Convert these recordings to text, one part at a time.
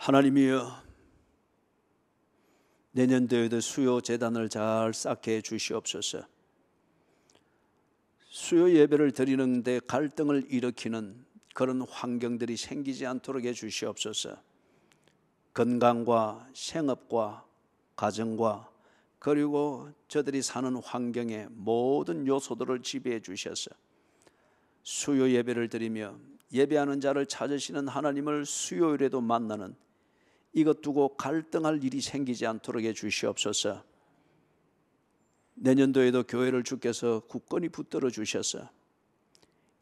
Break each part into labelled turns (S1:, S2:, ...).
S1: 하나님이여, 내년도에도 수요 재단을 잘 쌓게 해주시옵소서. 수요 예배를 드리는데 갈등을 일으키는 그런 환경들이 생기지 않도록 해주시옵소서. 건강과 생업과 가정과 그리고 저들이 사는 환경의 모든 요소들을 지배해 주셔서 수요 예배를 드리며 예배하는 자를 찾으시는 하나님을 수요일에도 만나는 이것 두고 갈등할 일이 생기지 않도록 해 주시옵소서. 내년도에도 교회를 주께서 굳건히 붙들어 주셔서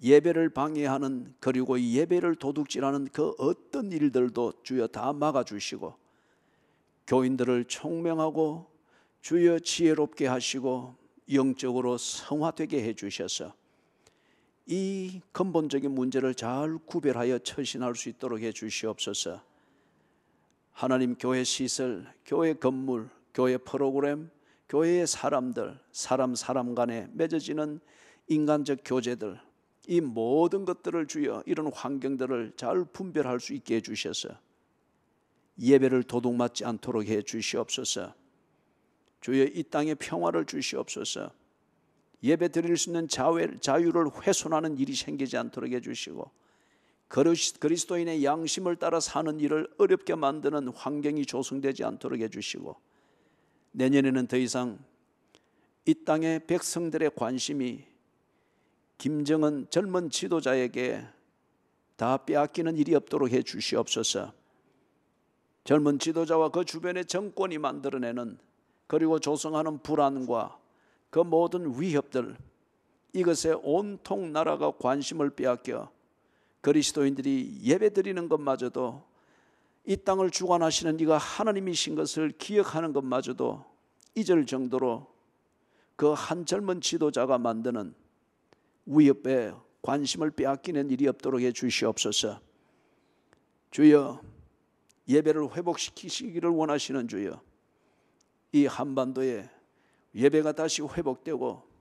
S1: 예배를 방해하는, 그리고 예배를 도둑질하는 그 어떤 일들도 주여 다 막아주시고 교인들을 총명하고 주여 지혜롭게 하시고 영적으로 성화되게 해주셔서 이 근본적인 문제를 잘 구별하여 처신할 수 있도록 해주시옵소서. 하나님, 교회 시설, 교회 건물, 교회 프로그램, 교회의 사람들, 사람 간에 맺어지는 인간적 교제들, 이 모든 것들을 주여 이런 환경들을 잘 분별할 수 있게 해주셔서 예배를 도둑맞지 않도록 해주시옵소서. 주여 이 땅에 평화를 주시옵소서. 예배 드릴 수 있는 자유를 훼손하는 일이 생기지 않도록 해주시고 그리스도인의 양심을 따라 사는 일을 어렵게 만드는 환경이 조성되지 않도록 해주시고 내년에는 더 이상 이 땅의 백성들의 관심이 김정은 젊은 지도자에게 다 빼앗기는 일이 없도록 해주시옵소서. 젊은 지도자와 그 주변의 정권이 만들어내는 그리고 조성하는 불안과 그 모든 위협들, 이것에 온통 나라가 관심을 빼앗겨 그리스도인들이 예배드리는 것마저도 이 땅을 주관하시는 이가 하나님이신 것을 기억하는 것마저도 잊을 정도로 그 한 젊은 지도자가 만드는 위협에 관심을 빼앗기는 일이 없도록 해주시옵소서. 주여, 예배를 회복시키시기를 원하시는 주여, 이 한반도에 예배가 다시 회복되고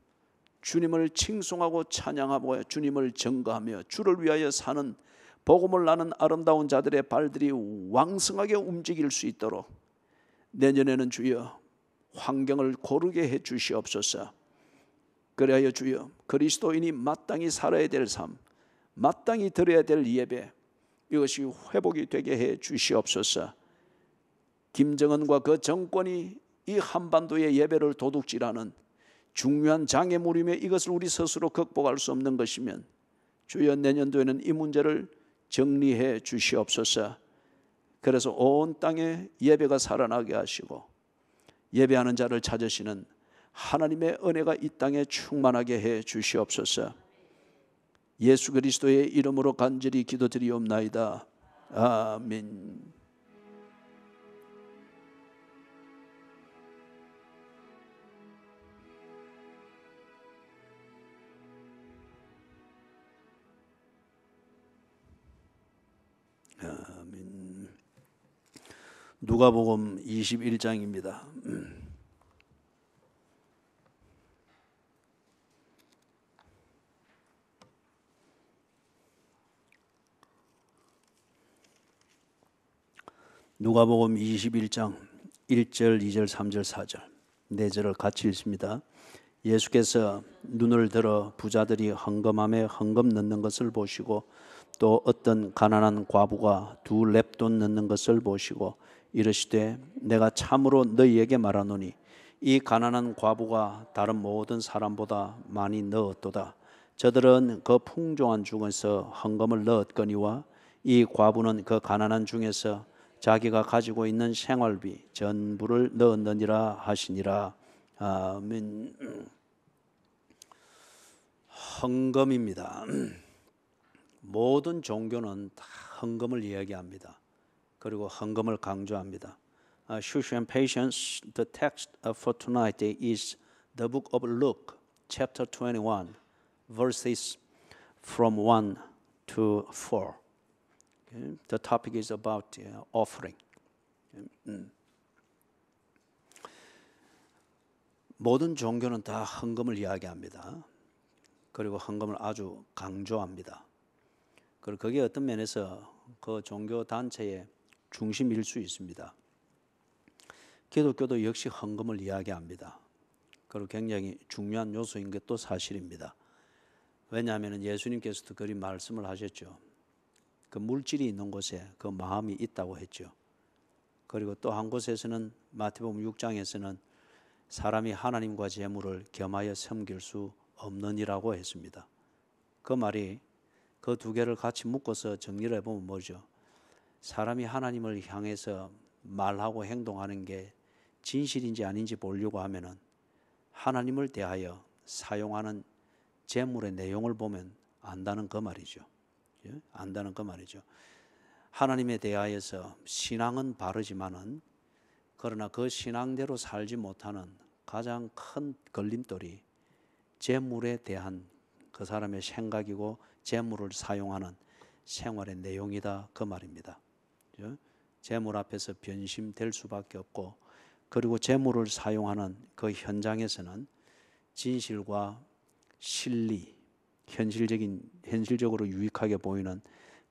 S1: 주님을 칭송하고 찬양하고 주님을 증거하며 주를 위하여 사는 복음을 나는 아름다운 자들의 발들이 왕성하게 움직일 수 있도록 내년에는 주여 환경을 고르게 해 주시옵소서. 그래야 주여 그리스도인이 마땅히 살아야 될 삶, 마땅히 드려야 될 예배, 이것이 회복이 되게 해 주시옵소서. 김정은과 그 정권이 이 한반도의 예배를 도둑질하는 중요한 장애물이며 이것을 우리 스스로 극복할 수 없는 것이면 주여 내년도에는 이 문제를 정리해 주시옵소서. 그래서 온 땅에 예배가 살아나게 하시고 예배하는 자를 찾으시는 하나님의 은혜가 이 땅에 충만하게 해 주시옵소서. 예수 그리스도의 이름으로 간절히 기도드리옵나이다. 아멘. 아멘. 누가복음 21장입니다. 누가복음 21장 1절, 2절, 3절, 4절, 4절을 같이 읽습니다. 예수께서 눈을 들어 부자들이 헌금함에 헌금 넣는 것을 보시고 또 어떤 가난한 과부가 2렙돈 넣는 것을 보시고 이르시되 내가 참으로 너희에게 말하노니 이 가난한 과부가 다른 모든 사람보다 많이 넣었도다. 저들은 그 풍족한 중에서 헌금을 넣었거니와 이 과부는 그 가난한 중에서 자기가 가지고 있는 생활비 전부를 넣었느니라 하시니라. 아멘. 헌금입니다. 모든 종교는 다 헌금을 이야기합니다. 그리고 헌금을 강조합니다. Shushan and patience. The text for tonight is the book of Luke, chapter 21, verses from 1 to 4. Okay. The topic is about offering. 모든 종교는 다 헌금을 이야기합니다. 그리고 헌금을 아주 강조합니다. 그리고 그게 어떤 면에서 그 종교 단체의 중심일 수 있습니다. 기독교도 역시 헌금을 이야기합니다. 그리고 굉장히 중요한 요소인 것도 사실입니다. 왜냐하면 예수님께서도 그리 말씀을 하셨죠. 그 물질이 있는 곳에 그 마음이 있다고 했죠. 그리고 또 한 곳에서는 마태복음 6장에서는 사람이 하나님과 재물을 겸하여 섬길 수 없느니라고 했습니다. 그 말이 그 두 개를 같이 묶어서 정리를 해보면 뭐죠? 사람이 하나님을 향해서 말하고 행동하는 게 진실인지 아닌지 보려고 하면은 하나님을 대하여 사용하는 재물의 내용을 보면 안다는 그 말이죠. 예? 안다는 그 말이죠. 하나님에 대하여서 신앙은 바르지만은 그러나 그 신앙대로 살지 못하는 가장 큰 걸림돌이 재물에 대한 그 사람의 생각이고 재물을 사용하는 생활의 내용이다 그 말입니다. 재물 앞에서 변심될 수밖에 없고 그리고 재물을 사용하는 그 현장에서는 진실과 실리, 현실적으로 유익하게 보이는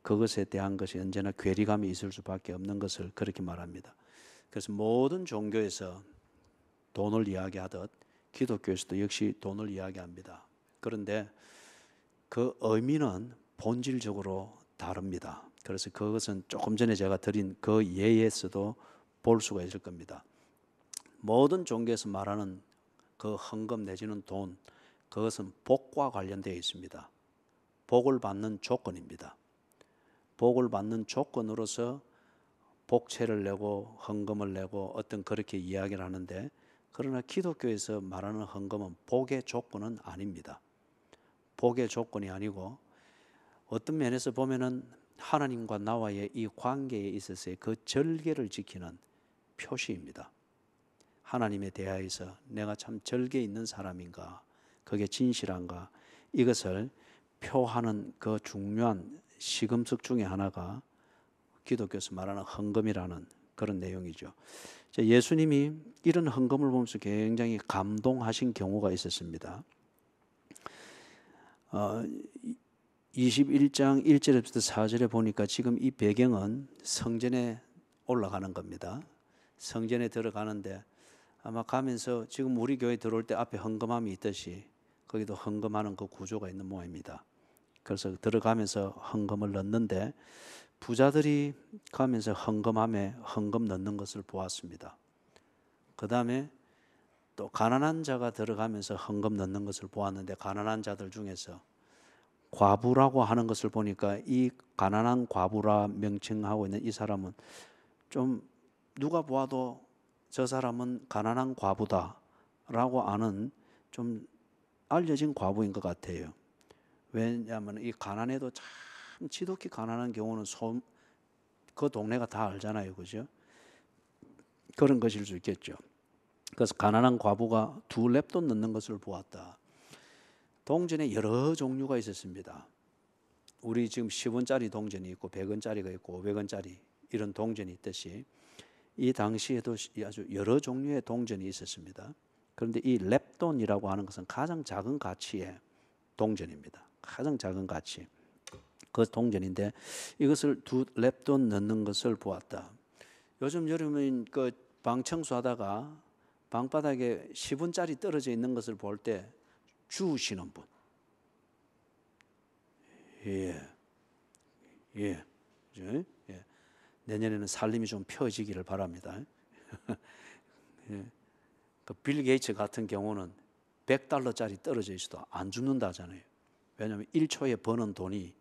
S1: 그것에 대한 것이 언제나 괴리감이 있을 수밖에 없는 것을 그렇게 말합니다. 그래서 모든 종교에서 돈을 이야기하듯 기독교에서도 역시 돈을 이야기합니다. 그런데 그 의미는 본질적으로 다릅니다. 그래서 그것은 조금 전에 제가 드린 그 예에서도 볼 수가 있을 겁니다. 모든 종교에서 말하는 그 헌금 내지는 돈, 그것은 복과 관련되어 있습니다. 복을 받는 조건입니다. 복을 받는 조건으로서 복채를 내고 헌금을 내고 어떤 그렇게 이야기를 하는데 그러나 기독교에서 말하는 헌금은 복의 조건은 아닙니다. 복의 조건이 아니고 어떤 면에서 보면은 하나님과 나와의 이 관계에 있어서의 그 절개를 지키는 표시입니다. 하나님에 대하여서 내가 참 절개 있는 사람인가, 그게 진실한가, 이것을 표하는 그 중요한 시금석 중에 하나가 기독교에서 말하는 헌금이라는 그런 내용이죠. 예수님이 이런 헌금을 보면서 굉장히 감동하신 경우가 있었습니다. 21장 1절부터 4절에 보니까 지금 이 배경은 성전에 올라가는 겁니다. 성전에 들어가는데 아마 가면서 지금 우리 교회 들어올 때 앞에 헌금함이 있듯이 거기도 헌금하는 그 구조가 있는 모양입니다. 그래서 들어가면서 헌금을 넣는데 부자들이 가면서 헌금함에 헌금 넣는 것을 보았습니다. 그 다음에 또 가난한 자가 들어가면서 헌금 넣는 것을 보았는데 가난한 자들 중에서 과부라고 하는 것을 보니까 이 가난한 과부라 명칭하고 있는 이 사람은 좀 누가 보아도 저 사람은 가난한 과부다라고 아는 좀 알려진 과부인 것 같아요. 왜냐하면 이 가난해도 참 지독히 가난한 경우는 그 동네가 다 알잖아요, 그죠? 그런 것일 수 있겠죠. 그래서 가난한 과부가 2렙돈 넣는 것을 보았다. 동전에 여러 종류가 있었습니다. 우리 지금 10원짜리 동전이 있고 100원짜리가 있고 500원짜리 이런 동전이 있듯이 이 당시에도 아주 여러 종류의 동전이 있었습니다. 그런데 이 렙돈이라고 하는 것은 가장 작은 가치의 동전입니다. 가장 작은 가치. 그 동전인데 이것을 2렙돈 넣는 것을 보았다. 요즘 여름엔 그 방 청소하다가 방바닥에 10원짜리 떨어져 있는 것을 볼 때 주우시는 분. 예. 예. 예. 내년에는 살림이 좀 펴지기를 바랍니다. 예. 그 빌 게이츠 같은 경우는 $100짜리 떨어져 있어도 안 죽는다잖아요. 왜냐하면 1초에 버는 돈이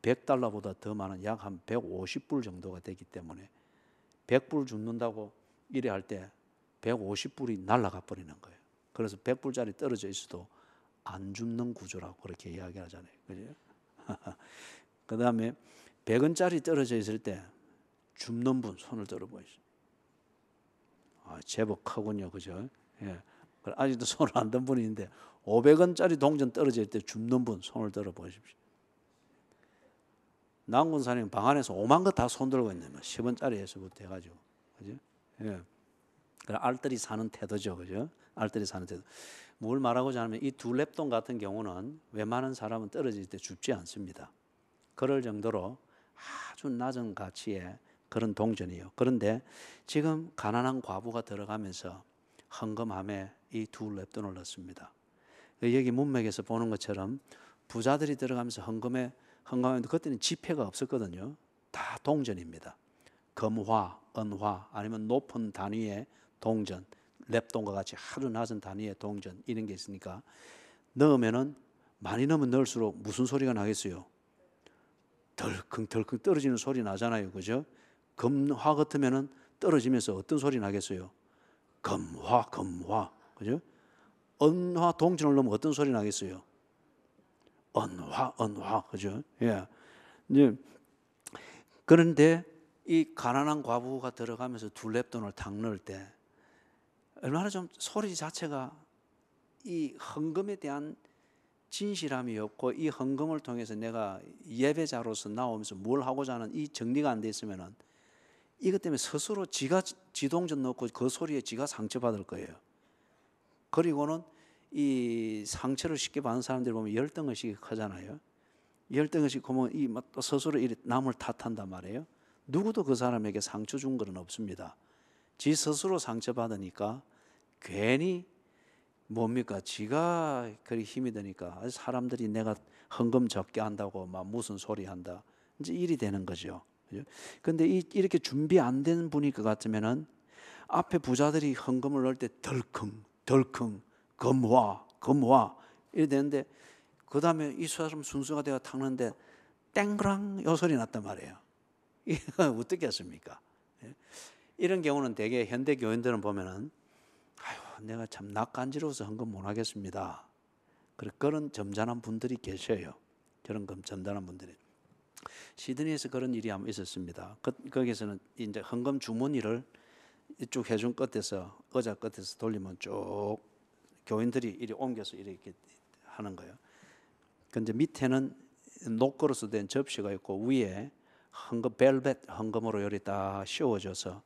S1: $100보다 더 많은 약 한 150불 정도가 되기 때문에 100불 죽는다고 이래 할 때 150불이 날아가 버리는 거예요. 그래서 100불짜리 떨어져 있어도 안 죽는 구조라고 그렇게 이야기하잖아요. 그죠? 그 다음에 100원짜리 떨어져 있을 때 줍는 분 손을 들어보시죠. 제법 크군요. 그죠? 예. 아직도 손을 안 든 분이 있는데 500원짜리 동전 떨어질 때 줍는 분 손을 들어보십시오. 남군사님 방 안에서 5만 거 다 손 들고 있네. 10원짜리에서부터 해가지고. 그죠? 예. 알뜰히 사는 태도죠. 그죠? 알뜰히 사는 태도. 뭘 말하고자 하면 이 2렙돈 같은 경우는 웬만한 사람은 떨어질 때 줍지 않습니다. 그럴 정도로 아주 낮은 가치의 그런 동전이에요. 그런데 지금 가난한 과부가 들어가면서 헌금함에 이 두 랩돈을 넣습니다. 여기 문맥에서 보는 것처럼 부자들이 들어가면서 헌금하는데 그때는 지폐가 없었거든요. 다 동전입니다. 금화, 은화 아니면 높은 단위의 동전, 랩돈과 같이 아주 낮은 단위의 동전 이런 게 있으니까 넣으면은 많이 넣으면 넣을수록 무슨 소리가 나겠어요? 덜컹덜컹 떨어지는 소리 나잖아요, 그죠? 금화 같으면은 떨어지면서 어떤 소리 나겠어요? 금화, 그죠? 은화 동전을 넣으면 어떤 소리 나겠어요? 은화, 그죠? 예. 이제 그런데 이 가난한 과부가 들어가면서 두 랩돈을 탁 넣을 때 얼마나 좀 소리 자체가 이 헌금에 대한 진실함이 없고 이 헌금을 통해서 내가 예배자로서 나오면서 뭘 하고자 하는 이 정리가 안 돼 있으면은 이것 때문에 스스로 지가 지동전 넣고 그 소리에 지가 상처받을 거예요. 그리고는 이 상처를 쉽게 받는 사람들 보면 열등의식이 크잖아요. 열등의식 보면 이 또 스스로 남을 탓한단 말이에요. 누구도 그 사람에게 상처 준 것은 없습니다. 지 스스로 상처받으니까 괜히 뭡니까? 지가 그리 힘이 드니까 사람들이 내가 헌금 적게 한다고 막 무슨 소리 한다. 이제 일이 되는 거죠. 그런데 이렇게 준비 안 된 분일 것 같으면은 앞에 부자들이 헌금을 넣을 때 덜컹 금화 이래 되는데 그 다음에 이 사람 순서가 되어 탁는데 땡그랑 요 소리 났단 말이에요. 이거 어떻게 했습니까? 이런 경우는 대개 현대 교인들은 보면은 아유 내가 참 낯간지러워서 헌금 못 하겠습니다. 그런 점잖은 분들이 계셔요. 그런 점잖은 분들이. 시드니에서 그런 일이 한번 있었습니다. 거기서는 이제 헌금 주머니를 이쪽 해준 끝에서 의자 끝에서 돌리면 쭉 교인들이 이리 옮겨서 이렇게 하는 거예요. 근데 밑에는 녹걸어서 된 접시가 있고 위에 헌금 벨벳 헌금으로 요리 딱 씌워져서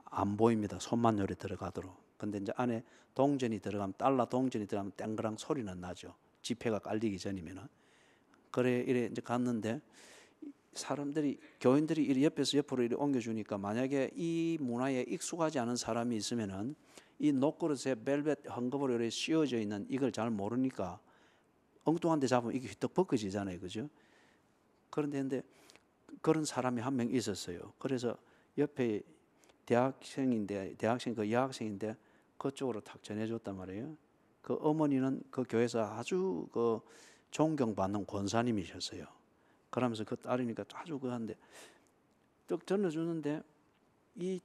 S1: 안 보입니다. 손만 요리 들어가도록. 근데 이제 안에 동전이 들어가면 달러 동전이 들어가면 땡그랑 소리는 나죠. 지폐가 깔리기 전이면은. 그래 이래 이제 갔는데 사람들이 교인들이 이리 옆에서 옆으로 이리 옮겨주니까 만약에 이 문화에 익숙하지 않은 사람이 있으면은 이 녹그릇에 벨벳 헌금으로 이렇게 씌워져 있는 이걸 잘 모르니까 엉뚱한 데 잡으면 이게 휘떡 벗겨지잖아요, 그죠? 그런데 그런 사람이 한 명 있었어요. 그래서 옆에 대학생 그 여학생인데 그쪽으로 탁 전해줬단 말이에요. 그 어머니는 그 교회에서 아주 그 존경받는 권사님이셨어요. 그러면서 그 딸이니까 아주 그한데 떡 전해주는데 이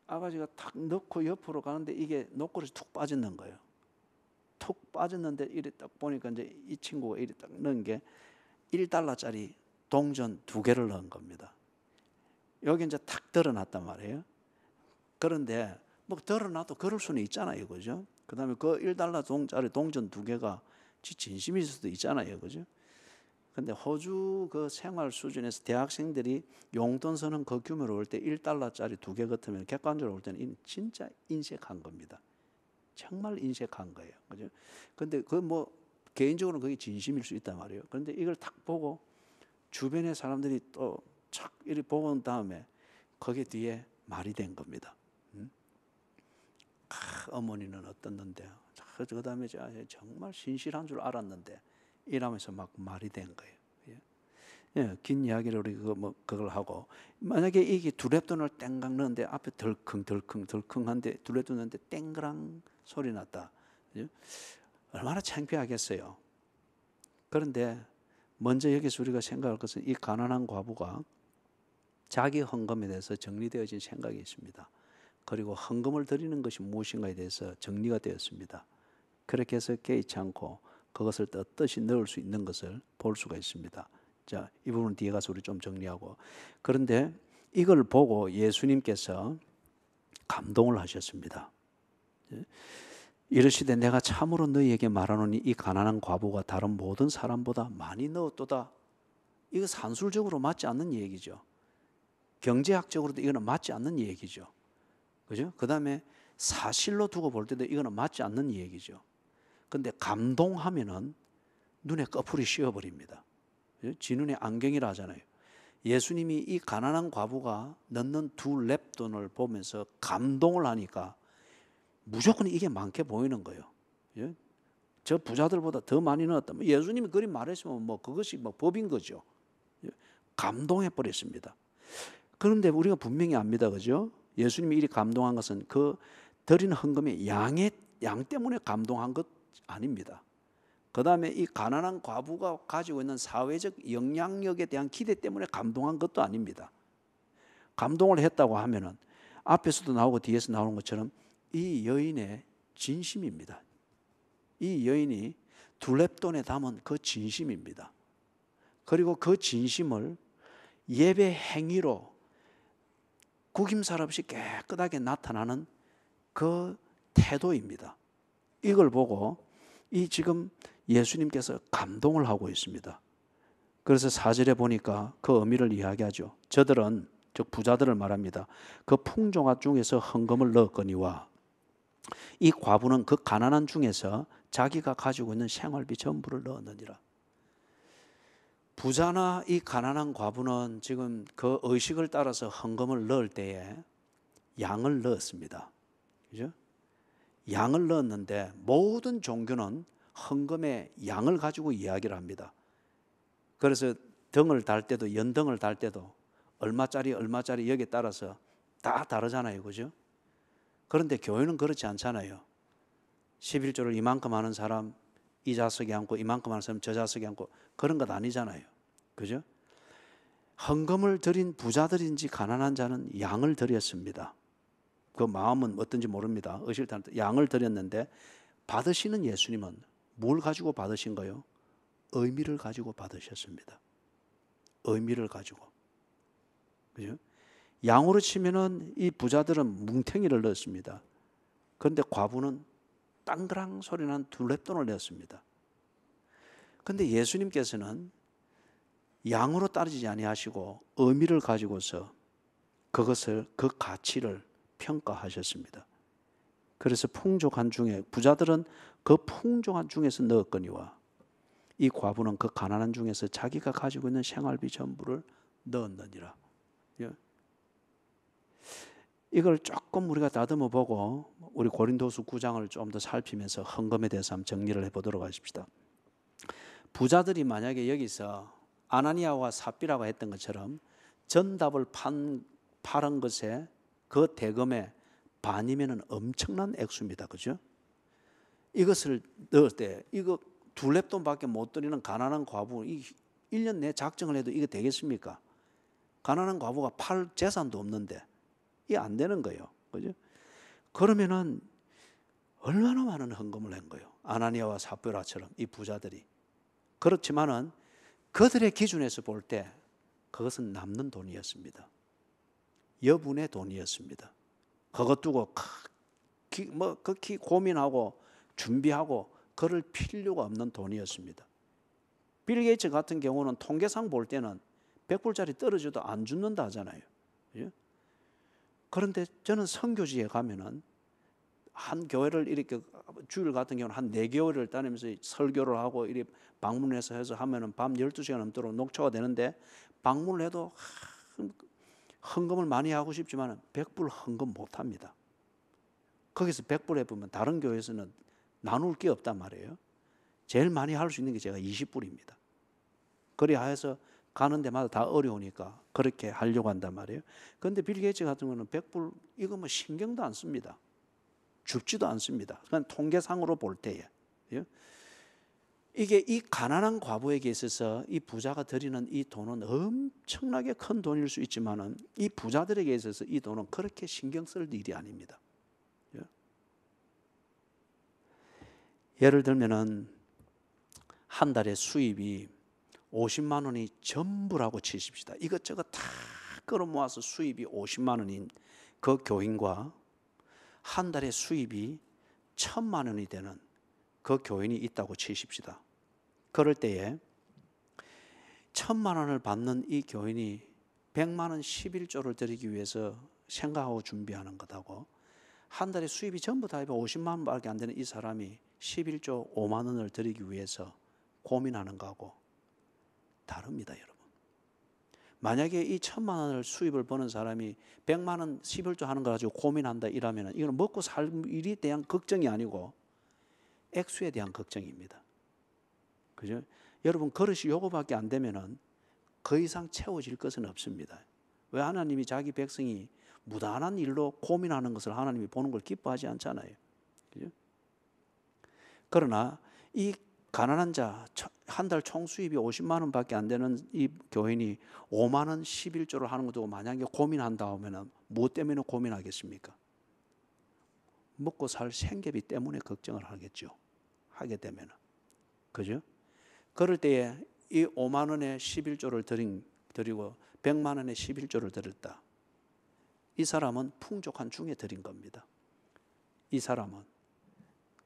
S1: 아가씨가 탁 넣고 옆으로 가는데 이게 녹그릇이 툭 빠졌는 거예요. 툭 빠졌는데 이래 딱 보니까 이제 이 친구가 이래 딱 넣은 게 1달러짜리 동전 2개를 넣은 겁니다. 여기 이제 탁 드러났단 말이에요. 그런데 뭐 드러나도 그럴 수는 있잖아요, 그죠? 그다음에 그 1달러짜리 동전 2개가 진심일 수도 있잖아요, 그죠? 근데 호주 그 생활 수준에서 대학생들이 용돈 쓰는 그 규모로 볼 때 1달러짜리 2개 같으면 객관적으로 볼 때는 진짜 인색한 겁니다. 정말 인색한 거예요. 그죠? 근데 그 뭐 개인적으로 그게 진심일 수 있단 말이에요. 그런데 이걸 딱 보고 주변의 사람들이 또 착 이렇게 보고 온 다음에 거기에 뒤에 말이 된 겁니다. 어머니는 어떻는데 그 다음에 정말 신실한 줄 알았는데 이러면서 막 말이 된 거예요. 예, 긴 이야기를 우리 그걸 하고 만약에 이게 두 랩돈을 땡강 넣는데 앞에 덜컹한데 두 랩돈 넣는데 땡그랑 소리 났다. 예? 얼마나 창피하겠어요. 그런데 먼저 여기서 우리가 생각할 것은 이 가난한 과부가 자기 헌금에 대해서 정리되어진 생각이 있습니다. 그리고 헌금을 드리는 것이 무엇인가에 대해서 정리가 되었습니다. 그렇게 해서 개의치 않고 그것을 떳떳이 넣을 수 있는 것을 볼 수가 있습니다. 자, 이 부분은 뒤에 가서 우리 좀 정리하고. 그런데 이걸 보고 예수님께서 감동을 하셨습니다. 이르시되 내가 참으로 너희에게 말하노니 이 가난한 과부가 다른 모든 사람보다 많이 넣었도다. 이거 산술적으로 맞지 않는 얘기죠. 경제학적으로도 이거는 맞지 않는 얘기죠. 그죠? 그 다음에 사실로 두고 볼 때도 이거는 맞지 않는 얘기죠. 근데 감동하면은 눈에 꺼풀이 씌어버립니다. 지 눈에 안경이라 하잖아요. 예수님이 이 가난한 과부가 넣는 두 렙돈을 보면서 감동을 하니까 무조건 이게 많게 보이는 거예요. 예? 저 부자들보다 더 많이 넣었다. 예수님이 그리 말했으면 뭐 그것이 뭐 법인 거죠. 예? 감동해 버렸습니다. 그런데 우리가 분명히 압니다, 그죠? 예수님이 이리 감동한 것은 그 드린 헌금의 양 때문에 감동한 것 아닙니다. 그 다음에 이 가난한 과부가 가지고 있는 사회적 영향력에 대한 기대 때문에 감동한 것도 아닙니다. 감동을 했다고 하면은 앞에서도 나오고 뒤에서 나오는 것처럼 이 여인의 진심입니다. 이 여인이 둘렙돈에 담은 그 진심입니다. 그리고 그 진심을 예배 행위로 구김살 없이 깨끗하게 나타나는 그 태도입니다. 이걸 보고 이 지금 예수님께서 감동을 하고 있습니다. 그래서 4절에 보니까 그 의미를 이야기하죠. 저들은, 즉 부자들을 말합니다. 그 풍조가 중에서 헌금을 넣었거니와 이 과부는 그 가난한 중에서 자기가 가지고 있는 생활비 전부를 넣었느니라. 부자나 이 가난한 과부는 지금 그 의식을 따라서 헌금을 넣을 때에 양을 넣었습니다. 그죠? 양을 넣었는데 모든 종교는 헌금의 양을 가지고 이야기를 합니다. 그래서 등을 달 때도, 연등을 달 때도 얼마짜리 여기에 따라서 다 다르잖아요, 그죠? 그런데 교회는 그렇지 않잖아요. 11조를 이만큼 하는 사람 이 좌석에 앉고, 이만큼 하는 사람 저 좌석에 앉고, 그런 것 아니잖아요, 그죠? 헌금을 드린 부자들인지 가난한 자는 양을 드렸습니다. 그 마음은 어떤지 모릅니다. 의식을 따라 양을 드렸는데 받으시는 예수님은 뭘 가지고 받으신 거요? 의미를 가지고 받으셨습니다. 의미를 가지고. 그죠? 양으로 치면은 이 부자들은 뭉탱이를 넣었습니다. 그런데 과부는 땅그랑 소리나는 둘렙돈을 넣었습니다. 그런데 예수님께서는 양으로 따지지 아니하시고 의미를 가지고서 그것을, 그 가치를 평가하셨습니다. 그래서 풍족한 중에, 부자들은 그 풍족한 중에서 넣었거니와 이 과부는 그 가난한 중에서 자기가 가지고 있는 생활비 전부를 넣었느니라. 이걸 조금 우리가 다듬어 보고 우리 고린도서 9장을 좀 더 살피면서 헌금에 대해서 한번 정리를 해보도록 하십시다. 부자들이 만약에 여기서 아나니아와 삽비라고 했던 것처럼 전답을 파는 것에 그 대금의 반이면은 엄청난 액수입니다. 그죠? 이것을 넣을 때 이거 둘렙돈밖에 못 드리는 가난한 과부, 1년 내 작정을 해도 이게 되겠습니까? 가난한 과부가 팔 재산도 없는데 이게 안 되는 거예요. 그죠? 그러면은 얼마나 많은 헌금을 한 거예요. 아나니아와 삽비라처럼 이 부자들이. 그렇지만은 그들의 기준에서 볼 때 그것은 남는 돈이었습니다. 여분의 돈이었습니다. 그것 두고 극히 고민하고 준비하고 그럴 필요가 없는 돈이었습니다. 빌 게이츠 같은 경우는 통계상 볼 때는 100불짜리 떨어져도 안 죽는다 하잖아요. 그죠? 그런데 저는 선교지에 가면은 한 교회를 이렇게 주일 같은 경우는 한 4개월을 다니면서 설교를 하고 이렇게 방문해서 해서 하면은 밤 12시간 넘도록 녹초가 되는데 방문을 해도 헌금을 많이 하고 싶지만 100불 헌금 못 합니다. 거기서 100불 해보면 다른 교회에서는 나눌 게 없단 말이에요. 제일 많이 할 수 있는 게 제가 20불입니다. 그래야 해서 가는 데마다 다 어려우니까 그렇게 하려고 한단 말이에요. 그런데 빌 게이츠 같은 경우는 100불 이거 뭐 신경도 안 씁니다. 죽지도 않습니다. 그냥 통계상으로 볼 때에. 이게 이 가난한 과부에게 있어서 이 부자가 드리는 이 돈은 엄청나게 큰 돈일 수 있지만은 이 부자들에게 있어서 이 돈은 그렇게 신경 쓸 일이 아닙니다. 예를 들면은 한 달에 수입이 50만 원이 전부라고 치십시다. 이것저것 다 끌어모아서 수입이 50만 원인 그 교인과 한 달에 수입이 1,000만 원이 되는 그 교인이 있다고 치십시다. 그럴 때에 1,000만 원을 받는 이 교인이 100만 원 11조를 드리기 위해서 생각하고 준비하는 것하고 한 달에 수입이 전부 다 50만 원밖에 안 되는 이 사람이 11조 5만 원을 드리기 위해서 고민하는 거하고 다릅니다, 여러분. 만약에 이 1,000만 원을 수입을 버는 사람이 100만 원 11조 하는 거 가지고 고민한다 이러면 이건 먹고 살 일에 대한 걱정이 아니고 액수에 대한 걱정입니다. 그죠? 여러분 그릇이 요거밖에 안 되면은 그 이상 채워질 것은 없습니다. 왜 하나님이 자기 백성이 무단한 일로 고민하는 것을 하나님이 보는 걸 기뻐하지 않잖아요. 그죠? 그러나 이 가난한 자 한 달 총 수입이 50만 원밖에 안 되는 이 교인이 5만 원 11조를 하는 것도 만약에 고민한다 하면은 무엇 때문에 고민하겠습니까? 먹고 살 생계비 때문에 걱정을 하겠죠. 하게 되면은. 그죠? 그럴 때에 이 5만 원에 11조를 드리고 100만 원에 11조를 드렸다. 이 사람은 풍족한 중에 드린 겁니다. 이 사람은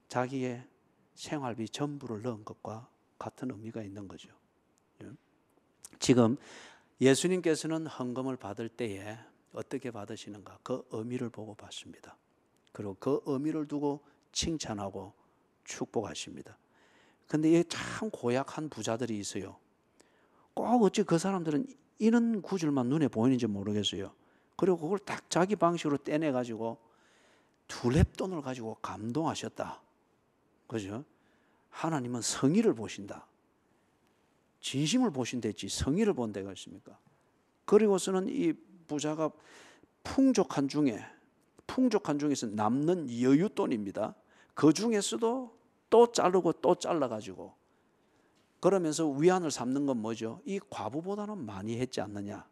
S1: 자기의 생활비 전부를 넣은 것과 같은 의미가 있는 거죠. 지금 예수님께서는 헌금을 받을 때에 어떻게 받으시는가? 그 의미를 보고 받습니다. 그리고 그 의미를 두고 칭찬하고 축복하십니다. 근데 참 고약한 부자들이 있어요. 꼭 어찌 그 사람들은 이런 구절만 눈에 보이는지 모르겠어요. 그리고 그걸 딱 자기 방식으로 떼내가지고 두렙돈을 가지고 감동하셨다. 그죠? 하나님은 성의를 보신다. 진심을 보신댔지 성의를 본 데가 있습니까? 그리고서는 이 부자가 풍족한 중에서 남는 여윳돈입니다. 그 중에서도 또 자르고 또 잘라가지고 그러면서 위안을 삼는 건 뭐죠? 이 과부보다는 많이 했지 않느냐.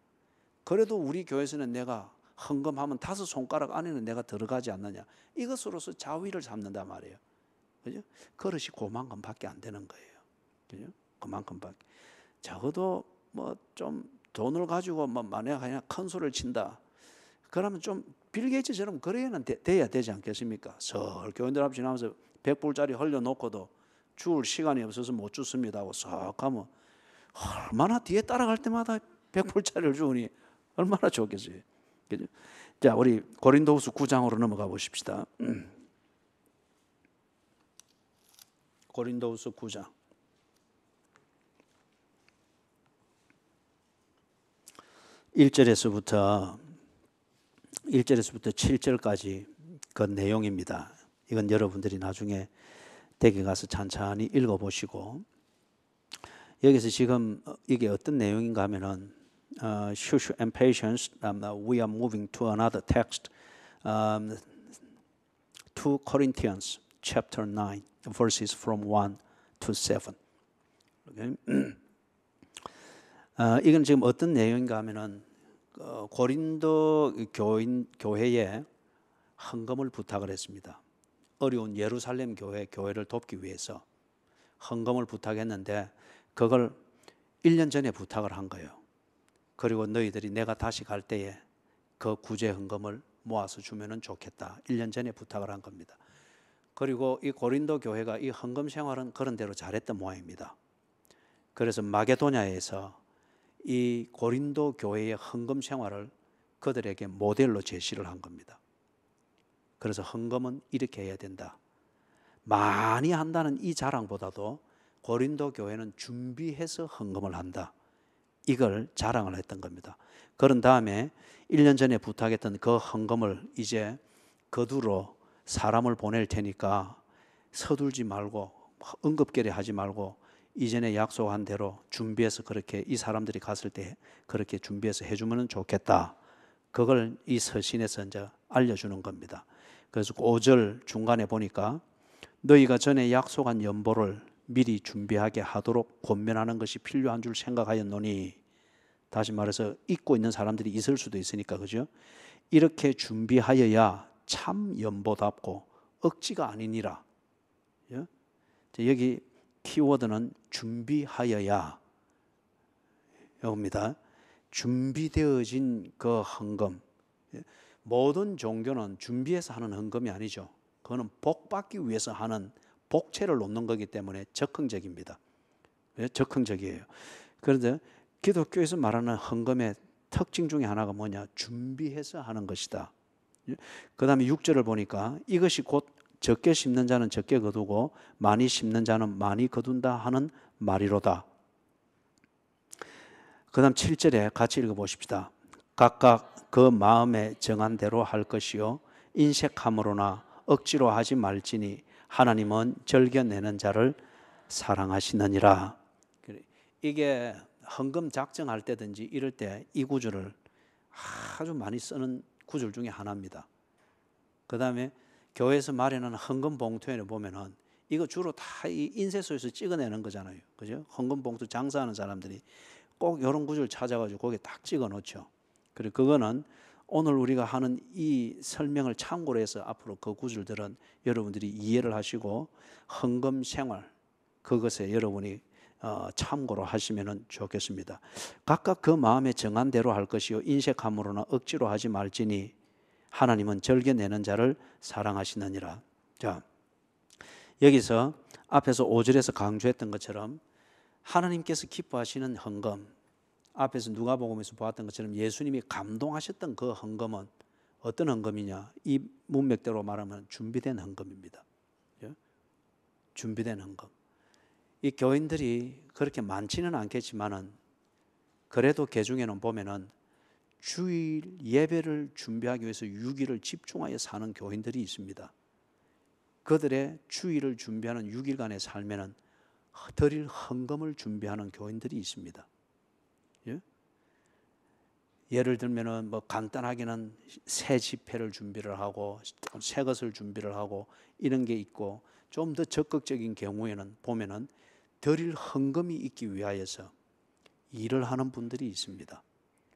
S1: 그래도 우리 교회에서는 내가 헌금하면 5손가락 안에는 내가 들어가지 않느냐. 이것으로서 자위를 잡는단 말이에요. 그죠? 그릇이 그만큼밖에 안 되는 거예요. 그죠? 그만큼밖에. 적어도 뭐 좀 돈을 가지고 뭐 만약 그냥 큰 소리를 친다. 그러면 좀 빌 게이츠처럼 그래야는 돼야 되지 않겠습니까? 설 교인들 앞 지나면서 100불짜리 흘려놓고도 줄 시간이 없어서 못 줬습니다 하고 싹 가면 얼마나 뒤에 따라갈 때마다 100불짜리를 주니 얼마나 좋겠어요. 그죠? 자, 우리 고린도후서 9장으로 넘어가 보십시다. 고린도후서 9장 1절에서부터 7절까지 그 내용입니다. 이건 여러분들이 나중에 댁에 가서 찬찬히 읽어보시고 여기서 지금 이게 어떤 내용인가 하면은 Shushu and patience. We are moving to another text, 2 Corinthians chapter 9, verses from 1 to 7. Okay? 이건 지금 어떤 내용인가 하면은 고린도 교회에 헌금을 부탁을 했습니다. 어려운 예루살렘 교회를 돕기 위해서 헌금을 부탁했는데 그걸 1년 전에 부탁을 한 거예요. 그리고 너희들이 내가 다시 갈 때에 그 구제 헌금을 모아서 주면은 좋겠다. 1년 전에 부탁을 한 겁니다. 그리고 이 고린도 교회가 이 헌금 생활은 그런 대로 잘했던 모양입니다. 그래서 마게도냐에서 이 고린도 교회의 헌금 생활을 그들에게 모델로 제시를 한 겁니다. 그래서 헌금은 이렇게 해야 된다. 많이 한다는 이 자랑보다도 고린도 교회는 준비해서 헌금을 한다. 이걸 자랑을 했던 겁니다. 그런 다음에 1년 전에 부탁했던 그 헌금을 이제 거두러 사람을 보낼 테니까 서둘지 말고 응급결에 하지 말고 이전에 약속한 대로 준비해서 그렇게 이 사람들이 갔을 때 그렇게 준비해서 해주면 좋겠다. 그걸 이 서신에서 이제 알려주는 겁니다. 그래서 5절 중간에 보니까 너희가 전에 약속한 연보를 미리 준비하게 하도록 권면하는 것이 필요한 줄 생각하였노니, 다시 말해서 잊고 있는 사람들이 있을 수도 있으니까, 그죠? 이렇게 준비하여야 참 연보답고 억지가 아니니라. 여기 키워드는 준비하여야 여기입니다. 준비되어진 그 헌금. 모든 종교는 준비해서 하는 헌금이 아니죠. 그거는 복받기 위해서 하는 복채를 놓는 거기 때문에 적극적입니다. 적극적이에요. 그런데 기독교에서 말하는 헌금의 특징 중에 하나가 뭐냐? 준비해서 하는 것이다. 그 다음에 6절을 보니까 이것이 곧 적게 심는 자는 적게 거두고 많이 심는 자는 많이 거둔다 하는 말이로다. 그 다음 7절에 같이 읽어보십시다. 각각 그 마음에 정한 대로 할 것이요 인색함으로나 억지로 하지 말지니 하나님은 절겨내는 자를 사랑하시느니라. 이게 헌금 작정할 때든지 이럴 때 이 구절을 아주 많이 쓰는 구절 중에 하나입니다. 그 다음에 교회에서 마련하는 헌금 봉투에는 보면은 이거 주로 다 이 인쇄소에서 찍어내는 거잖아요. 그죠? 헌금 봉투 장사하는 사람들이 꼭 이런 구절 찾아가지고 거기에 딱 찍어 놓죠. 그리고 그거는 오늘 우리가 하는 이 설명을 참고로 해서 앞으로 그 구절들은 여러분들이 이해를 하시고 헌금 생활 그것에 여러분이 참고로 하시면 좋겠습니다. 각각 그 마음에 정한 대로 할 것이요 인색함으로나 억지로 하지 말지니 하나님은 절겨내는 자를 사랑하시느니라. 자, 여기서 앞에서 5절에서 강조했던 것처럼 하나님께서 기뻐하시는 헌금, 앞에서 누가복음에서 보았던 것처럼 예수님이 감동하셨던 그 헌금은 어떤 헌금이냐? 이 문맥대로 말하면 준비된 헌금입니다. 준비된 헌금. 이 교인들이 그렇게 많지는 않겠지만은 그래도 개중에는 보면은 주일 예배를 준비하기 위해서 6일을 집중하여 사는 교인들이 있습니다. 그들의 주일을 준비하는 6일간의 삶에는 드릴 헌금을 준비하는 교인들이 있습니다. 예를 들면은 뭐 간단하게는 새 지폐를 준비를 하고 새 것을 준비를 하고 이런 게 있고 좀 더 적극적인 경우에는 보면은 드릴 헌금이 있기 위하여서 일을 하는 분들이 있습니다.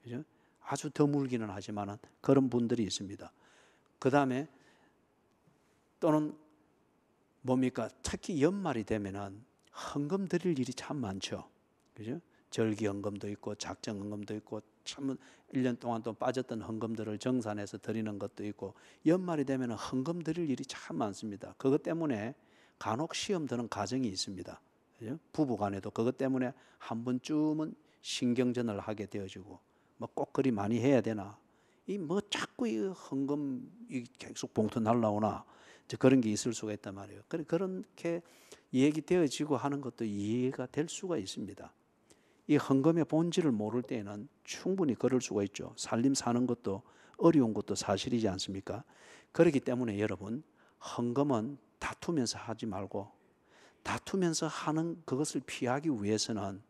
S1: 그죠? 아주 드물기는 하지만은 그런 분들이 있습니다. 그 다음에 또는 뭡니까? 특히 연말이 되면은 헌금 드릴 일이 참 많죠. 그죠? 절기 헌금도 있고 작정 헌금도 있고 참 1년 동안 또 빠졌던 헌금들을 정산해서 드리는 것도 있고 연말이 되면 헌금 드릴 일이 참 많습니다. 그것 때문에 간혹 시험 드는 가정이 있습니다. 그죠? 부부 간에도 그것 때문에 한 번쯤은 신경전을 하게 되어지고 뭐 꼭 그리 많이 해야 되나 이 뭐 자꾸 이 헌금 이 계속 봉투 날라오나 그런 게 있을 수가 있단 말이에요. 그렇게 얘기되어지고 하는 것도 이해가 될 수가 있습니다. 이 헌금의 본질을 모를 때에는 충분히 그럴 수가 있죠. 살림 사는 것도 어려운 것도 사실이지 않습니까? 그렇기 때문에 여러분 헌금은 다투면서 하지 말고 다투면서 하는 그것을 피하기 위해서는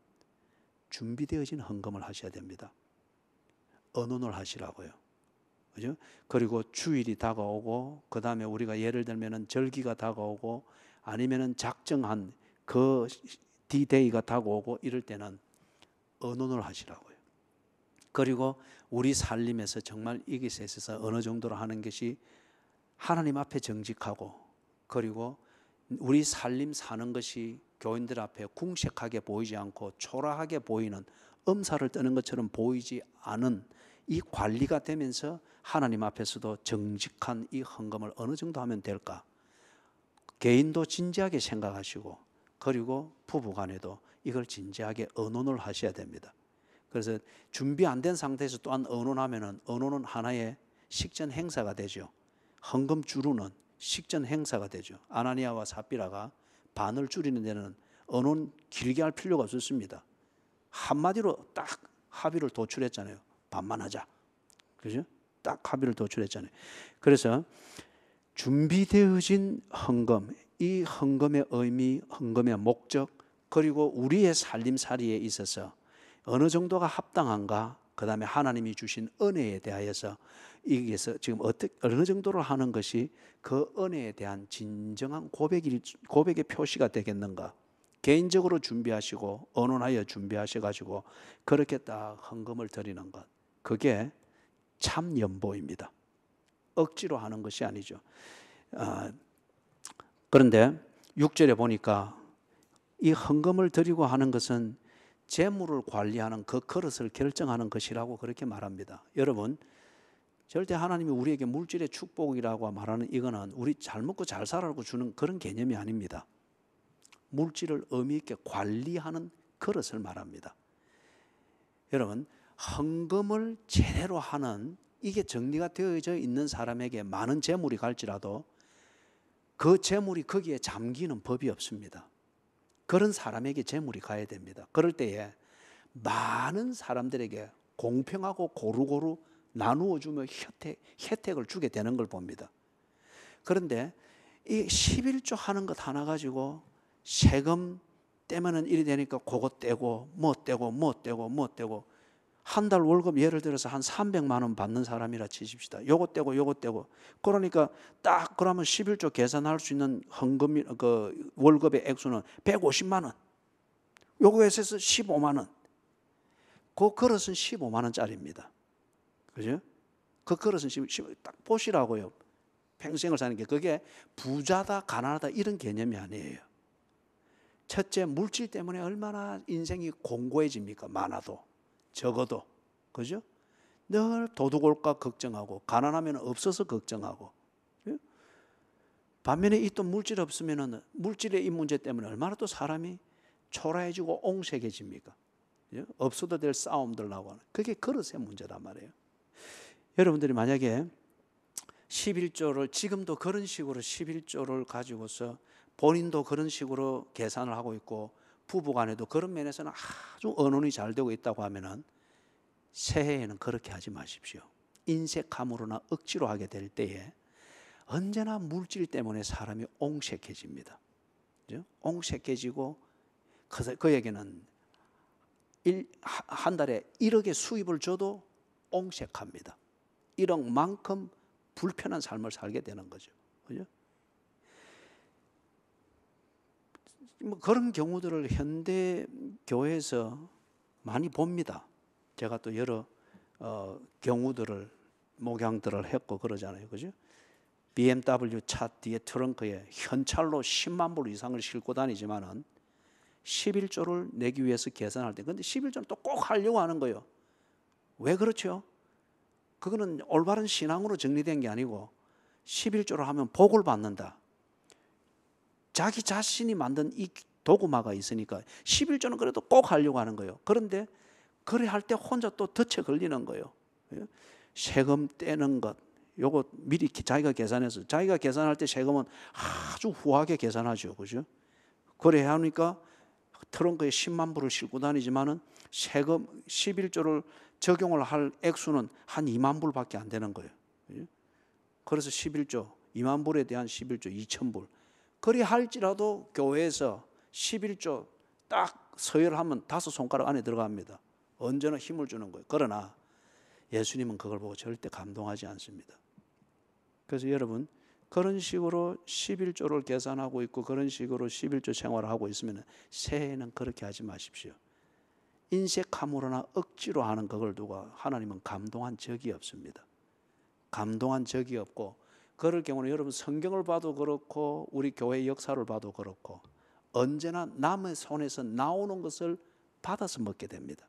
S1: 준비되어진 헌금을 하셔야 됩니다. 언혼을 하시라고요. 그죠? 그리고 주일이 다가오고 그 다음에 우리가 예를 들면은 절기가 다가오고 아니면은 작정한 그 D-Day가 다가오고 이럴 때는 언혼을 하시라고요. 그리고 우리 살림에서 정말 이것에 있어서 어느 정도로 하는 것이 하나님 앞에 정직하고 그리고 우리 살림 사는 것이 교인들 앞에 궁색하게 보이지 않고 초라하게 보이는 엄살을 떠는 것처럼 보이지 않은 이 관리가 되면서 하나님 앞에서도 정직한 이 헌금을 어느 정도 하면 될까? 개인도 진지하게 생각하시고 그리고 부부간에도 이걸 진지하게 언론을 하셔야 됩니다. 그래서 준비 안 된 상태에서 또한 언론하면은 언론은 하나의 식전 행사가 되죠. 헌금 주루는 식전 행사가 되죠. 아나니아와 삽비라가 반을 줄이는 데는 언론 길게 할 필요가 없었습니다. 한마디로 딱 합의를 도출했잖아요. 반만 하자. 그죠? 딱 합의를 도출했잖아요. 그래서 준비되어진 헌금, 이 헌금의 의미, 헌금의 목적, 그리고 우리의 살림살이에 있어서 어느 정도가 합당한가, 그 다음에 하나님이 주신 은혜에 대하여서 이게서 지금 어느 정도로 하는 것이 그 은혜에 대한 진정한 고백의 표시가 되겠는가. 개인적으로 준비하시고 언론하여 준비하셔가지고 그렇게 딱 헌금을 드리는 것, 그게 참 연보입니다. 억지로 하는 것이 아니죠. 그런데 6절에 보니까 이 헌금을 드리고 하는 것은 재물을 관리하는 그 그릇을 결정하는 것이라고 그렇게 말합니다. 여러분 절대 하나님이 우리에게 물질의 축복이라고 말하는 이거는 우리 잘 먹고 잘 살라고 주는 그런 개념이 아닙니다. 물질을 의미 있게 관리하는 그릇을 말합니다. 여러분 헌금을 제대로 하는 이게 정리가 되어져 있는 사람에게 많은 재물이 갈지라도 그 재물이 거기에 잠기는 법이 없습니다. 그런 사람에게 재물이 가야 됩니다. 그럴 때에 많은 사람들에게 공평하고 고루고루 나누어 주며 혜택을 주게 되는 걸 봅니다. 그런데 이 11조 하는 것 하나 가지고 세금 떼면은 이리 되니까 그거 떼고 뭐 떼고 한 달 월급 예를 들어서 한 300만 원 받는 사람이라 치십시다. 요거 떼고 그러니까 딱 그러면 11조 계산할 수 있는 헌금 그 월급의 액수는 150만 원. 요거에서 15만 원. 그 그릇은 15만 원짜리입니다. 그죠? 그 그릇은 딱 보시라고요. 평생을 사는 게 그게 부자다 가난하다 이런 개념이 아니에요. 첫째, 물질 때문에 얼마나 인생이 공고해집니까? 많아도 적어도. 그죠? 늘 도둑 올까 걱정하고 가난하면 없어서 걱정하고. 반면에 이 또 물질 없으면은 물질의 이 문제 때문에 얼마나 또 사람이 초라해지고 옹색해집니까? 없어도 될 싸움들 나고 하는. 그게 그릇의 문제란 말이에요. 여러분들이 만약에 11조를 지금도 그런 식으로 11조를 가지고서 본인도 그런 식으로 계산을 하고 있고 부부간에도 그런 면에서는 아주 언론이 잘 되고 있다고 하면은 새해에는 그렇게 하지 마십시오. 인색함으로나 억지로 하게 될 때에 언제나 물질 때문에 사람이 옹색해집니다. 그죠? 옹색해지고 그에게는 한 달에 1억의 수입을 줘도 옹색합니다. 1억만큼 불편한 삶을 살게 되는 거죠. 그죠? 뭐 그런 경우들을 현대 교회에서 많이 봅니다. 제가 또 여러 경우들을 목양들을 했고 그러잖아요. 그죠? BMW 차 뒤에 트렁크에 현찰로 10만 불 이상을 싣고 다니지만은 11조를 내기 위해서 계산할 때 근데 11조는 또 꼭 하려고 하는 거예요. 왜 그렇죠? 그거는 올바른 신앙으로 정리된 게 아니고 11조를 하면 복을 받는다. 자기 자신이 만든 이 도구마가 있으니까 11조는 그래도 꼭 하려고 하는 거예요. 그런데 그래 할 때 혼자 또 덫에 걸리는 거예요. 세금 떼는 것 요거 미리 자기가 계산해서 자기가 계산할 때 세금은 아주 후하게 계산하죠. 그죠? 그래 하니까 트렁크에 10만 불을 싣고 다니지만은 세금 11조를 적용을 할 액수는 한 2만 불밖에 안 되는 거예요. 그래서 11조 2만 불에 대한 11조 2천 불. 그리 할지라도 교회에서 11조 딱 서열하면 5손가락 안에 들어갑니다. 언제나 힘을 주는 거예요. 그러나 예수님은 그걸 보고 절대 감동하지 않습니다. 그래서 여러분 그런 식으로 11조를 계산하고 있고 그런 식으로 11조 생활을 하고 있으면 새해에는 그렇게 하지 마십시오. 인색함으로나 억지로 하는 그걸 두고 하나님은 감동한 적이 없습니다. 감동한 적이 없고 그럴 경우는 여러분 성경을 봐도 그렇고 우리 교회 역사를 봐도 그렇고 언제나 남의 손에서 나오는 것을 받아서 먹게 됩니다.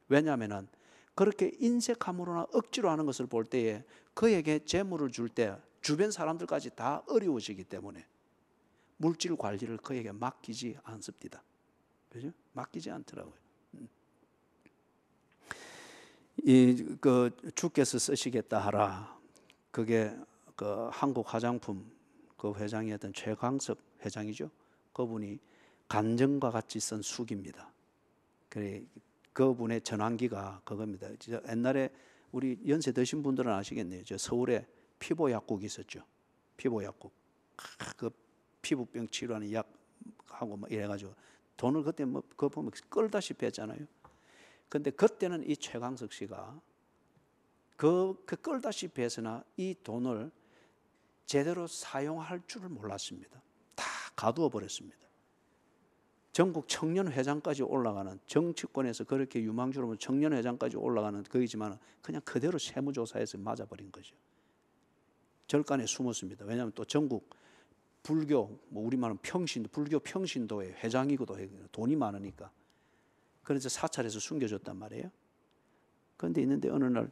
S1: 왜냐하면 그렇게 인색함으로나 억지로 하는 것을 볼 때에 그에게 재물을 줄 때 주변 사람들까지 다 어려워지기 때문에 물질 관리를 그에게 맡기지 않습니다. 그죠? 맡기지 않더라고요. 그 주께서 쓰시겠다 하라. 그게 그 한국 화장품 그 회장이었던 최광석 회장이죠. 그분이 간증과 같이 쓴 수기입니다. 그래 그분의 전환기가 그겁니다. 옛날에 우리 연세 드신 분들은 아시겠네요. 저 서울에 피부 약국이 있었죠. 피부 약국. 그 피부병 치료하는 약하고 막 이래가지고 돈을 그때 뭐 그거 보면 끌다시피 했잖아요. 근데 그때는 이 최광석 씨가 그 끌다시피 해서나 이 돈을 제대로 사용할 줄을 몰랐습니다. 다 가두어 버렸습니다. 전국 청년회장까지 올라가는 정치권에서 그렇게 유망주로 청년회장까지 올라가는 거이지만 그냥 그대로 세무조사에서 맞아버린 거죠. 절간에 숨었습니다. 왜냐하면 또 전국 불교 뭐 우리말은 불교 평신도의 회장이기도 해요. 돈이 많으니까. 그래서 사찰에서 숨겨줬단 말이에요. 그런데 있는데 어느 날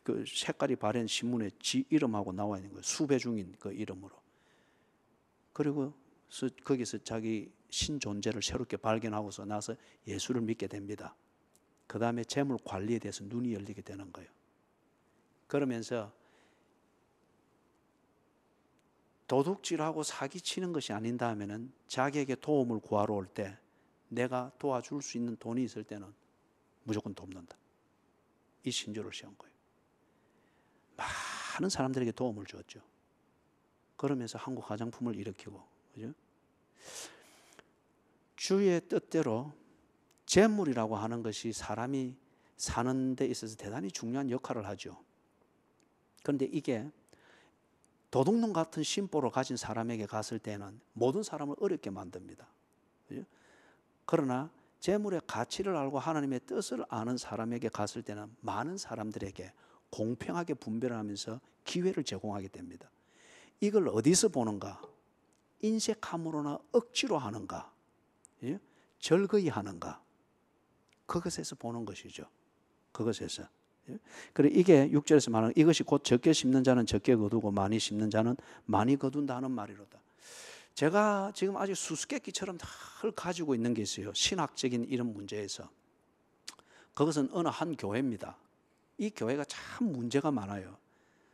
S1: 그 색깔이 바랜 신문에 지 이름하고 나와 있는 거예요. 수배 중인 그 이름으로. 그리고 거기서 자기 신존재를 새롭게 발견하고서 나서 예수를 믿게 됩니다. 그 다음에 재물 관리에 대해서 눈이 열리게 되는 거예요. 그러면서 도둑질하고 사기치는 것이 아닌다 하면은 자기에게 도움을 구하러 올 때 내가 도와줄 수 있는 돈이 있을 때는 무조건 돕는다. 이 신조를 세운 거예요. 많은 사람들에게 도움을 주었죠. 그러면서 한국 화장품을 일으키고, 그죠? 주의 뜻대로 재물이라고 하는 것이 사람이 사는 데 있어서 대단히 중요한 역할을 하죠. 그런데 이게 도둑놈 같은 심보를 가진 사람에게 갔을 때는 모든 사람을 어렵게 만듭니다. 그죠? 그러나 재물의 가치를 알고 하나님의 뜻을 아는 사람에게 갔을 때는 많은 사람들에게 공평하게 분배를 하면서 기회를 제공하게 됩니다. 이걸 어디서 보는가? 인색함으로나 억지로 하는가? 예? 절거이 하는가? 그것에서 보는 것이죠. 그것에서. 예? 그래 이게 6절에서 말하는 이것이 곧 적게 심는 자는 적게 거두고 많이 심는 자는 많이 거둔다는 말이로다. 제가 지금 아주 수수께끼처럼 늘 가지고 있는 게 있어요. 신학적인 이런 문제에서. 그것은 어느 한 교회입니다. 이 교회가 참 문제가 많아요.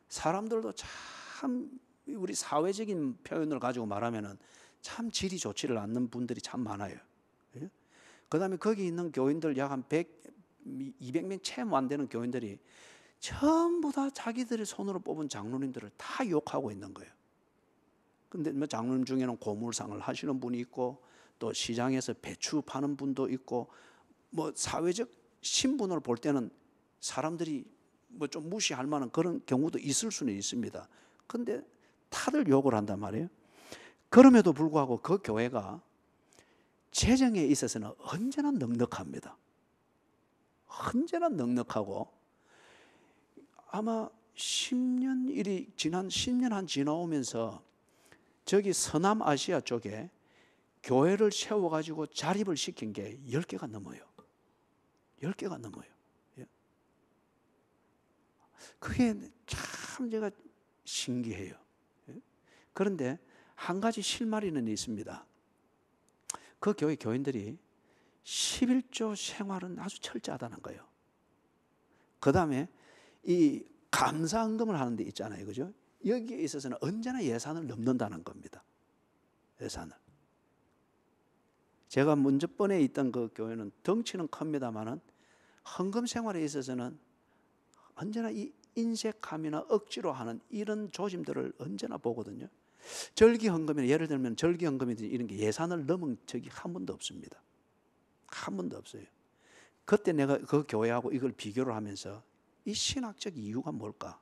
S1: 사람들도 참 우리 사회적인 표현을 가지고 말하면은 참 질이 좋지를 않는 분들이 참 많아요. 그 다음에 거기 있는 교인들 약 한 200명 채 안 되는 교인들이 전부 다 자기들의 손으로 뽑은 장로님들을 다 욕하고 있는 거예요. 근데 뭐 장로님 중에는 고물상을 하시는 분이 있고 또 시장에서 배추 파는 분도 있고 뭐 사회적 신분을 볼 때는 사람들이 뭐 좀 무시할 만한 그런 경우도 있을 수는 있습니다. 근데 다들 욕을 한단 말이에요. 그럼에도 불구하고 그 교회가 재정에 있어서는 언제나 넉넉합니다. 언제나 넉넉하고 아마 10년 한 지나오면서 저기 서남아시아 쪽에 교회를 세워가지고 자립을 시킨 게 10개가 넘어요. 10개가 넘어요. 그게 참 제가 신기해요. 그런데 한 가지 실마리는 있습니다. 그 교회 교인들이 11조 생활은 아주 철저하다는 거예요. 그 다음에 이 감사헌금을 하는 데 있잖아요. 그죠? 여기에 있어서는 언제나 예산을 넘는다는 겁니다. 예산을. 제가 먼저 번에 있던 그 교회는 덩치는 큽니다만은 헌금 생활에 있어서는 언제나 이 인색함이나 억지로 하는 이런 조짐들을 언제나 보거든요. 절기 헌금이나 예를 들면 절기 헌금이든지 이런 게 예산을 넘은 적이 한 번도 없습니다. 한 번도 없어요. 그때 내가 그 교회하고 이걸 비교를 하면서 이 신학적 이유가 뭘까?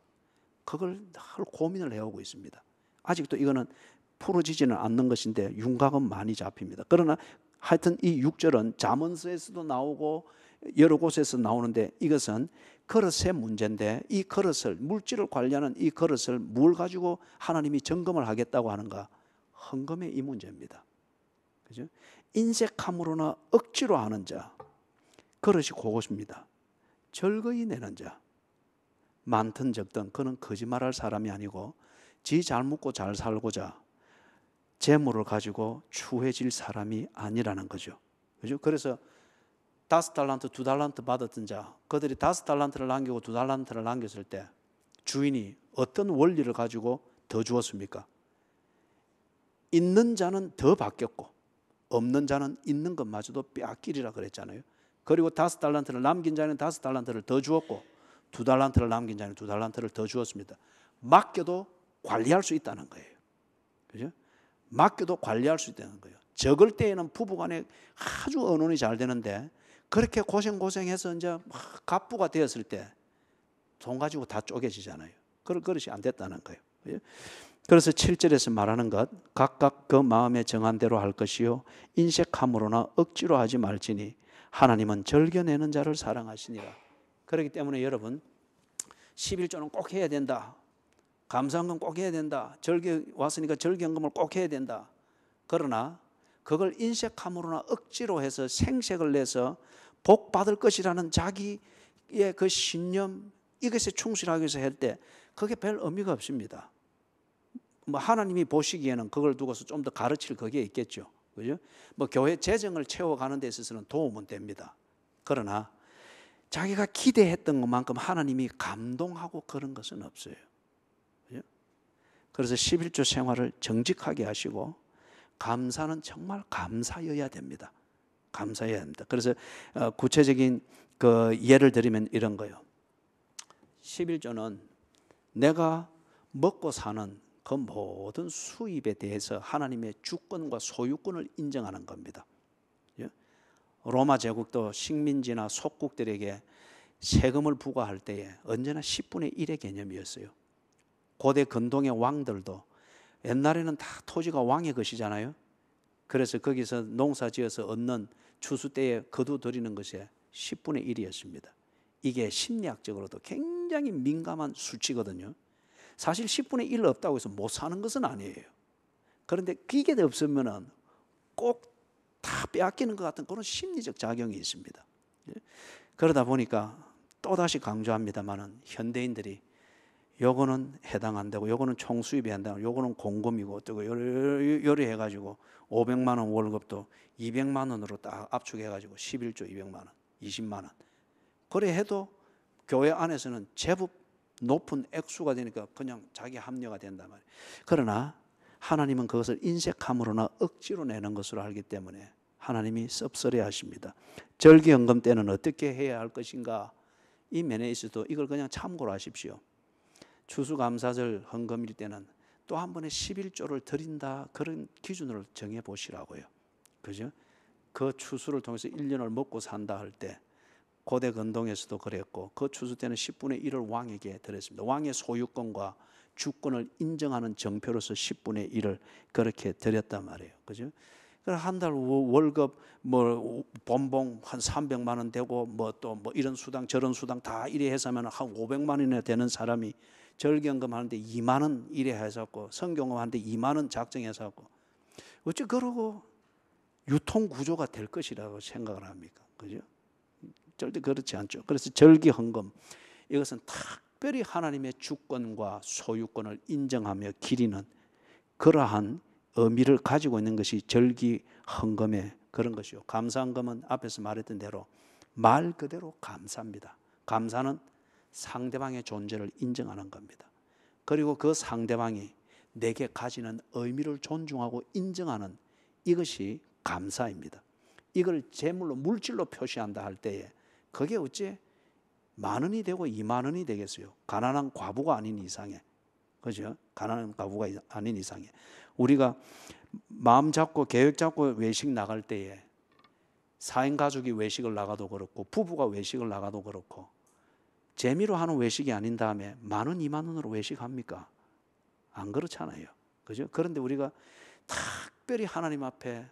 S1: 그걸 늘 고민을 해오고 있습니다. 아직도 이거는 풀어지지는 않는 것인데 윤곽은 많이 잡힙니다. 그러나 하여튼 이 6절은 잠언서에서도 나오고 여러 곳에서 나오는데 이것은 그릇의 문제인데 이 그릇을 물질을 관리하는 이 그릇을 뭘 가지고 하나님이 점검을 하겠다고 하는가? 헌금의 이 문제입니다. 그죠? 인색함으로나 억지로 하는 자 그릇이 그것입니다. 절거이 내는 자 많든 적든 그는 거짓말할 사람이 아니고 지 잘 먹고 잘 살고자 재물을 가지고 추해질 사람이 아니라는 거죠. 그죠? 그래서 5달란트, 2달란트 받았던 자, 그들이 5달란트를 남기고 2달란트를 남겼을 때 주인이 어떤 원리를 가지고 더 주었습니까? 있는 자는 더 받겠고 없는 자는 있는 것마저도 빼앗기리라 그랬잖아요. 그리고 5달란트를 남긴 자는 5달란트를 더 주었고 2달란트를 남긴 자는 2달란트를 더 주었습니다. 맡겨도 관리할 수 있다는 거예요. 그죠? 맡겨도 관리할 수 있다는 거예요. 적을 때에는 부부간에 아주 언혼이 잘 되는데 그렇게 고생해서 이제 막 갑부가 되었을 때 돈 가지고 다 쪼개지잖아요. 그릇이 안 됐다는 거예요. 그래서 7절에서 말하는 것 각각 그 마음에 정한 대로 할 것이요 인색함으로나 억지로 하지 말지니 하나님은 절겨내는 자를 사랑하시니라. 그렇기 때문에 여러분 11조는 꼭 해야 된다. 감사헌금 꼭 해야 된다. 절기 왔으니까 절기헌금을 꼭 해야 된다. 그러나 그걸 인색함으로나 억지로 해서 생색을 내서 복 받을 것이라는 자기의 그 신념 이것에 충실하기 위해서 할 때 그게 별 의미가 없습니다. 뭐 하나님이 보시기에는 그걸 두고서 좀 더 가르칠 그게 있겠죠. 그죠? 뭐 교회 재정을 채워가는 데 있어서는 도움은 됩니다. 그러나 자기가 기대했던 것만큼 하나님이 감동하고 그런 것은 없어요. 그죠? 그래서 11조 생활을 정직하게 하시고 감사는 정말 감사여야 됩니다. 감사해야 합니다. 그래서 구체적인 그 예를 들면 이런 거요. 11조는 내가 먹고 사는 그 모든 수입에 대해서 하나님의 주권과 소유권을 인정하는 겁니다. 로마 제국도 식민지나 속국들에게 세금을 부과할 때에 언제나 10분의 1의 개념이었어요. 고대 근동의 왕들도 옛날에는 다 토지가 왕의 것이잖아요. 그래서 거기서 농사 지어서 얻는 추수 때에 거두드리는 것이 10분의 1이었습니다. 이게 심리학적으로도 굉장히 민감한 수치거든요. 사실 10분의 1 없다고 해서 못 사는 것은 아니에요. 그런데 그게 없으면 꼭 다 빼앗기는 것 같은 그런 심리적 작용이 있습니다. 그러다 보니까 또다시 강조합니다만은 현대인들이 요거는 해당 안 되고 요거는 총수입이 안 되고 요거는 공금이고 어쩌고 요리 해가지고 500만 원 월급도 200만 원으로 딱 압축해가지고 11조 200만 원, 20만 원. 그래 해도 교회 안에서는 제법 높은 액수가 되니까 그냥 자기 합리화가 된단 말이에요. 그러나 하나님은 그것을 인색함으로나 억지로 내는 것으로 알기 때문에 하나님이 섭섭해 하십니다. 절기헌금 때는 어떻게 해야 할 것인가, 이 면에 있어도 이걸 그냥 참고로 하십시오. 추수감사절 헌금일 때는 또 한 번에 11조를 드린다, 그런 기준을 정해 보시라고요. 그죠? 그 추수를 통해서 1년을 먹고 산다 할 때 고대 근동에서도 그랬고, 그 추수 때는 10분의 1을 왕에게 드렸습니다. 왕의 소유권과 주권을 인정하는 정표로서 10분의 1을 그렇게 드렸단 말이에요. 그죠? 한 달 월급 뭐 본봉 한 300만 원 되고 뭐 또 뭐 이런 수당 저런 수당 다 이래 해서 하면 한 500만 원이나 되는 사람이 절기헌금 하는데 2만 원 이래 해서 갖고 성경금 하는데 2만 원 작정해서 갖고 어찌 그러고 유통 구조가 될 것이라고 생각을 합니까? 그죠? 절대 그렇지 않죠. 그래서 절기헌금, 이것은 특별히 하나님의 주권과 소유권을 인정하며 기리는 그러한 의미를 가지고 있는 것이 절기헌금의 그런 것이요. 감사헌금은 앞에서 말했던 대로 말 그대로 감사입니다. 감사는 상대방의 존재를 인정하는 겁니다. 그리고 그 상대방이 내게 가지는 의미를 존중하고 인정하는 이것이 감사입니다. 이걸 재물로 물질로 표시한다 할 때에 그게 어째 10,000원이 되고 20,000원이 되겠어요? 가난한 과부가 아닌 이상에. 그죠? 가난한 과부가 아닌 이상에. 우리가 마음 잡고 계획 잡고 외식 나갈 때에 4인 가족이 외식을 나가도 그렇고 부부가 외식을 나가도 그렇고 재미로 하는 외식이 아닌 다음에 10,000원, 20,000원으로 외식합니까? 안 그렇잖아요. 그죠? 그런데 우리가 특별히 하나님 앞에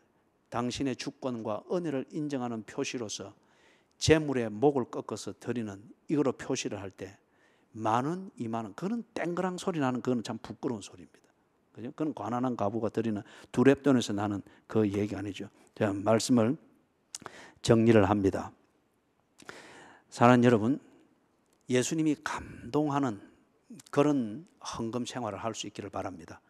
S1: 당신의 주권과 은혜를 인정하는 표시로서 재물의 목을 꺾어서 드리는 이거로 표시를 할 때 10,000원, 20,000원, 그거는 땡그랑 소리 나는, 그거는 참 부끄러운 소리입니다. 그죠? 그건 가난한 가부가 드리는 두랩돈에서 나는 그 얘기 아니죠. 자, 말씀을 정리를 합니다. 사랑하는 여러분, 예수님이 감동하는 그런 헌금 생활을 할 수 있기를 바랍니다.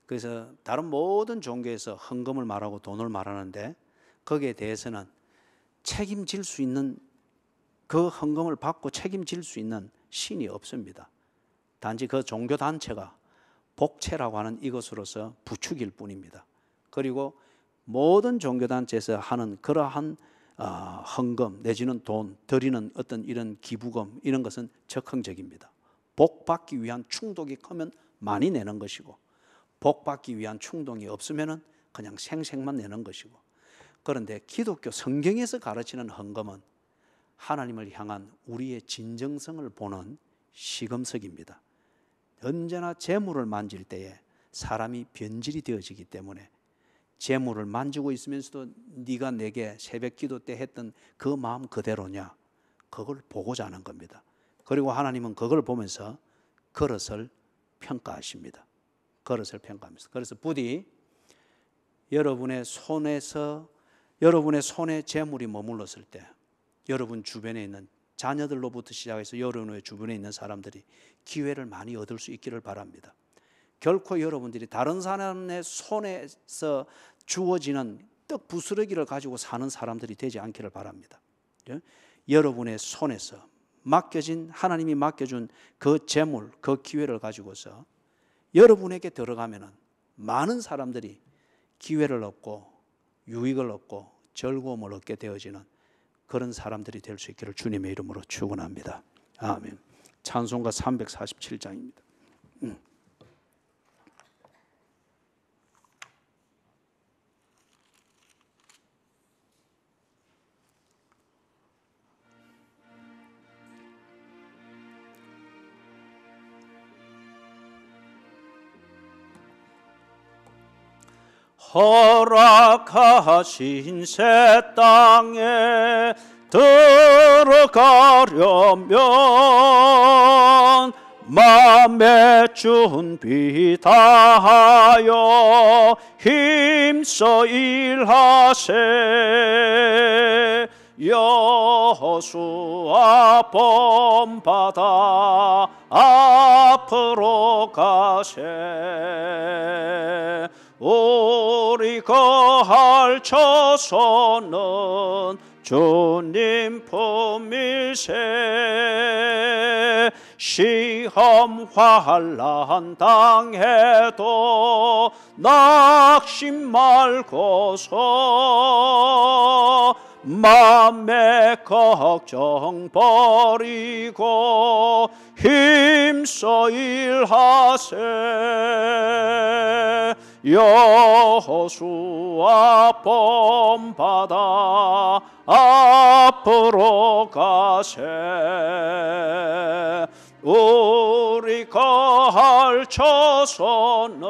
S1: 그래서 다른 모든 종교에서 헌금을 말하고 돈을 말하는데 거기에 대해서는 책임질 수 있는, 그 헌금을 받고 책임질 수 있는 신이 없습니다. 단지 그 종교단체가 복채라고 하는 이것으로서 부축일 뿐입니다. 그리고 모든 종교단체에서 하는 그러한 헌금 내지는 돈 드리는 어떤 이런 기부금, 이런 것은 적흥적입니다. 복 받기 위한 충동이 크면 많이 내는 것이고, 복 받기 위한 충동이 없으면 그냥 생색만 내는 것이고, 그런데 기독교 성경에서 가르치는 헌금은 하나님을 향한 우리의 진정성을 보는 시금석입니다. 언제나 재물을 만질 때에 사람이 변질이 되어지기 때문에 재물을 만지고 있으면서도 네가 내게 새벽 기도 때 했던 그 마음 그대로냐, 그걸 보고자 하는 겁니다. 그리고 하나님은 그걸 보면서 그릇을 평가하십니다. 그릇을 평가합니다. 그래서 부디 여러분의 손에 재물이 머물렀을 때 여러분 주변에 있는 자녀들로부터 시작해서 여러분의 주변에 있는 사람들이 기회를 많이 얻을 수 있기를 바랍니다. 결코 여러분들이 다른 사람의 손에서 주어지는 떡 부스러기를 가지고 사는 사람들이 되지 않기를 바랍니다. 여러분의 손에서 맡겨진, 하나님이 맡겨준 그 재물, 그 기회를 가지고서 여러분에게 들어가면은 많은 사람들이 기회를 얻고 유익을 얻고 즐거움을 얻게 되어지는 그런 사람들이 될 수 있기를 주님의 이름으로 축원합니다. 아멘. 찬송가 347장입니다. 허락하신 새 땅에 들어가려면 마음의 준비 다하여 힘써 일하세. 여호수아 본바다 앞으로 가세. 우리 거할 처소는 주님 품일세. 시험 환난 당해도 낙심 말고서 맘의 걱정 버리고 힘써 일하세. 여호수아 본바다 앞으로 가세. 우리 거할 처소는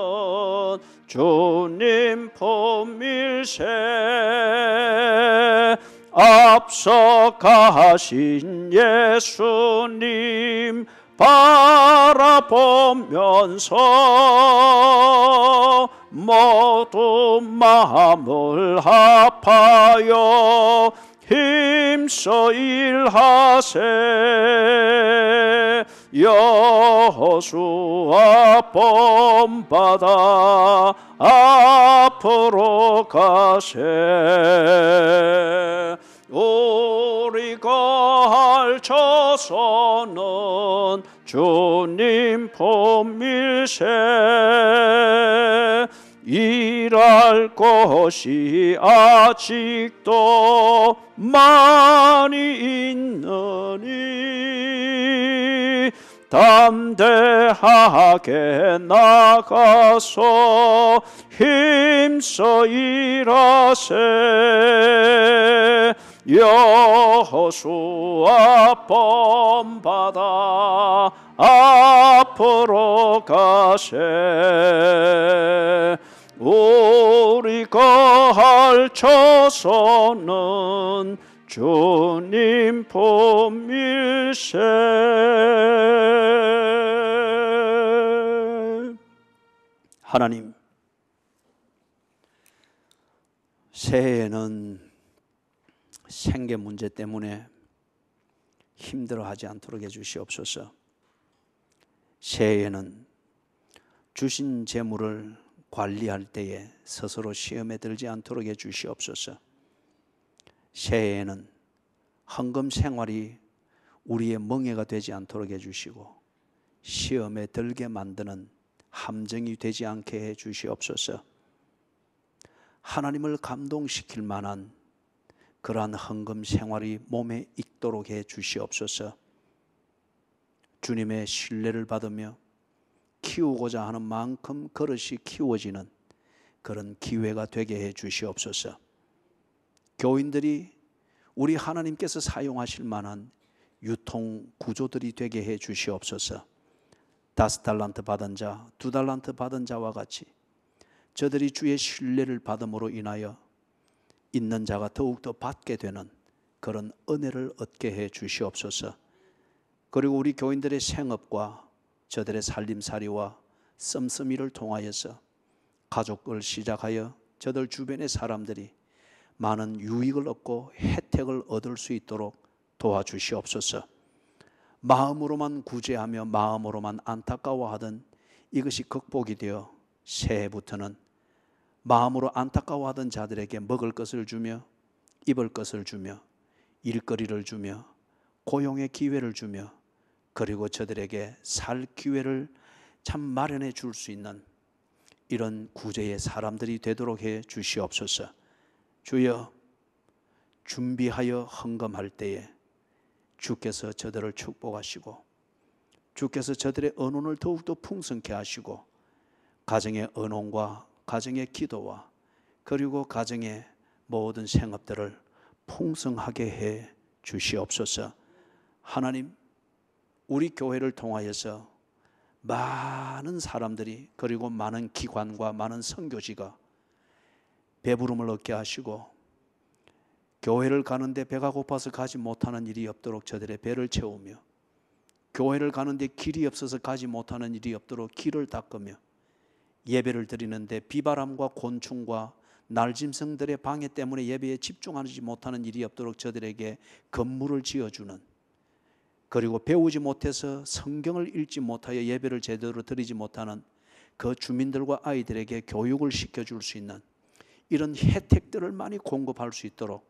S1: 주님 품일세. 앞서 가신 예수님 바라보면서 모두 마음을 합하여 힘써 일하세. 여호수아 본바다 앞으로 가세. 우리 거할 처소는 주님 품일세. 일할 것이 아직도 많이 있느니 담대하게 나가서 힘써 일하세. 여호수아 본바다 앞으로 가세. 우리 거할 처소는 주님 품일세. 하나님, 새해에는 생계 문제 때문에 힘들어하지 않도록 해주시옵소서. 새해에는 주신 재물을 관리할 때에 스스로 시험에 들지 않도록 해주시옵소서. 새해에는 헌금 생활이 우리의 멍해가 되지 않도록 해주시고 시험에 들게 만드는 함정이 되지 않게 해주시옵소서. 하나님을 감동시킬 만한 그러한 헌금 생활이 몸에 익도록 해주시옵소서. 주님의 신뢰를 받으며 키우고자 하는 만큼 그릇이 키워지는 그런 기회가 되게 해 주시옵소서. 교인들이 우리 하나님께서 사용하실 만한 유통 구조들이 되게 해 주시옵소서. 5달란트 받은 자, 2달란트 받은 자와 같이 저들이 주의 신뢰를 받음으로 인하여 있는 자가 더욱더 받게 되는 그런 은혜를 얻게 해 주시옵소서. 그리고 우리 교인들의 생업과 저들의 살림살이와 씀씀이를 통하여서 가족을 시작하여 저들 주변의 사람들이 많은 유익을 얻고 혜택을 얻을 수 있도록 도와주시옵소서. 마음으로만 구제하며 마음으로만 안타까워하던 이것이 극복이 되어 새해부터는 마음으로 안타까워하던 자들에게 먹을 것을 주며 입을 것을 주며 일거리를 주며 고용의 기회를 주며 그리고 저들에게 살 기회를 참 마련해 줄 수 있는 이런 구제의 사람들이 되도록 해 주시옵소서. 주여, 준비하여 헌금할 때에 주께서 저들을 축복하시고 주께서 저들의 언혼을 더욱더 풍성케 하시고 가정의 언혼과 가정의 기도와 그리고 가정의 모든 생업들을 풍성하게 해 주시옵소서. 하나님, 우리 교회를 통하여서 많은 사람들이 그리고 많은 기관과 많은 선교지가 배부름을 얻게 하시고 교회를 가는데 배가 고파서 가지 못하는 일이 없도록 저들의 배를 채우며 교회를 가는데 길이 없어서 가지 못하는 일이 없도록 길을 닦으며 예배를 드리는데 비바람과 곤충과 날짐승들의 방해 때문에 예배에 집중하지 못하는 일이 없도록 저들에게 건물을 지어주는, 그리고 배우지 못해서 성경을 읽지 못하여 예배를 제대로 드리지 못하는 그 주민들과 아이들에게 교육을 시켜줄 수 있는 이런 혜택들을 많이 공급할 수 있도록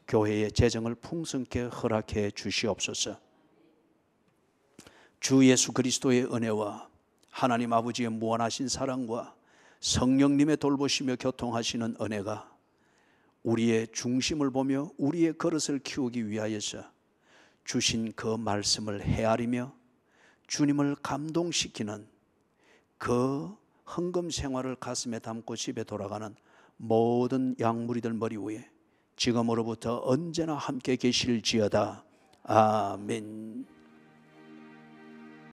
S1: 교회의 재정을 풍성케 허락해 주시옵소서. 주 예수 그리스도의 은혜와 하나님 아버지의 무한하신 사랑과 성령님의 돌보시며 교통하시는 은혜가 우리의 중심을 보며 우리의 그릇을 키우기 위하여서 주신 그 말씀을 헤아리며 주님을 감동시키는 그 헌금 생활을 가슴에 담고 집에 돌아가는 모든 양무리들 머리 위에 지금으로부터 언제나 함께 계실지어다. 아멘.